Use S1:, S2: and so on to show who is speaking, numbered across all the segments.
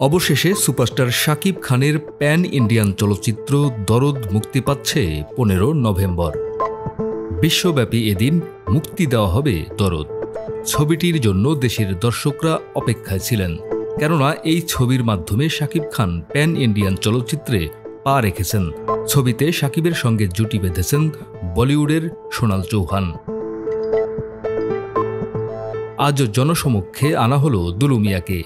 S1: অবশেষে সুপারস্টার শাকিব খানের pan Indian চলচ্চিত্র দরদ মুক্তি পাচ্ছে 15 নভেম্বর। বিশ্বব্যাপী এদিন মুক্তি দেওয়া হবে দরদ। ছবিটির জন্য দেশের দর্শকরা অপেক্ষায় ছিলেন, কেননা এই ছবির মাধ্যমে শাকিব খান প্যান ইন্ডিয়ান চলচ্চিত্রে পা রেখেছেন। ছবিতে শাকিবের সঙ্গে জুটি বেঁধেছেন বলিউডের সোনাল চৌহান। আজ জনসমক্ষে আনা হল দুলু মিয়াকে।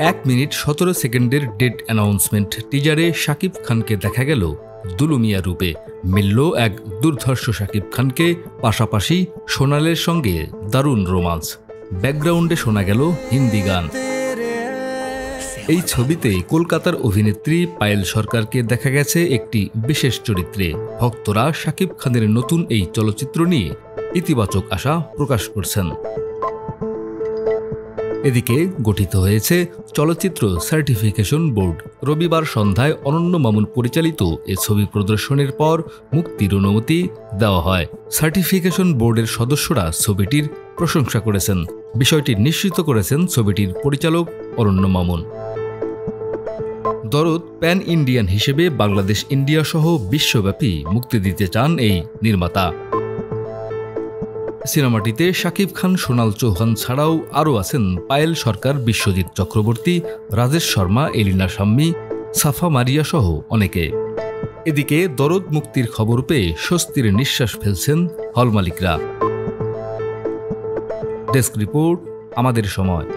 S1: 1 মিনিট 17 সেকেন্ডের ডেট অ্যানাউন্সমেন্ট টিজারে শাকিব খানকে দেখা গেল দুলু মিয়া রূপে। মিলল এক দুর্ধর্ষ শাকিব খানকে, পাশাপাশি সোনালের সঙ্গে দারুণ রোমান্স। ব্যাকগ্রাউন্ডে শোনা গেল হিন্দি গান। এই ছবিতে কলকাতার অভিনেত্রী পায়েল সরকারকে দেখা গেছে একটি বিশেষ চরিত্রে। ভক্তরা শাকিব খানের নতুন এই চলচ্চিত্র নিয়ে ইতিবাচক আশা প্রকাশ করছেন। এদিকে গঠিত হয়েছে চলচ্চিত্র সার্টিফিকেশন বোর্ড। রবিবার সন্ধ্যায় অনন্য মামুন পরিচালিত এ ছবি প্রদর্শনের পর মুক্তির অনুমতি দেওয়া হয়। সার্টিফিকেশন বোর্ডের সদস্যরা ছবিটির প্রশংসা করেছেন। বিষয়টি নিশ্চিত করেছেন ছবিটির পরিচালক অনন্য মামুন। দরদ প্যান ইন্ডিয়ান হিসেবে বাংলাদেশ, ইন্ডিয়া সহ বিশ্বব্যাপী মুক্তি দিতে চান এই নির্মাতা। সিনেমাটিতে শাকিব খান, সোনাল চৌহান ছাড়াও আরও আছেন পায়েল সরকার, বিশ্বজিৎ চক্রবর্তী, রাজেশ শর্মা, এলিনা শাম্মী, সাফা মারিয়া সহ অনেকে। এদিকে দরদ মুক্তির খবর পেয়ে স্বস্তির নিঃশ্বাস ফেলছেন হল মালিকরা। ডেস্ক রিপোর্ট, আমাদের সময়।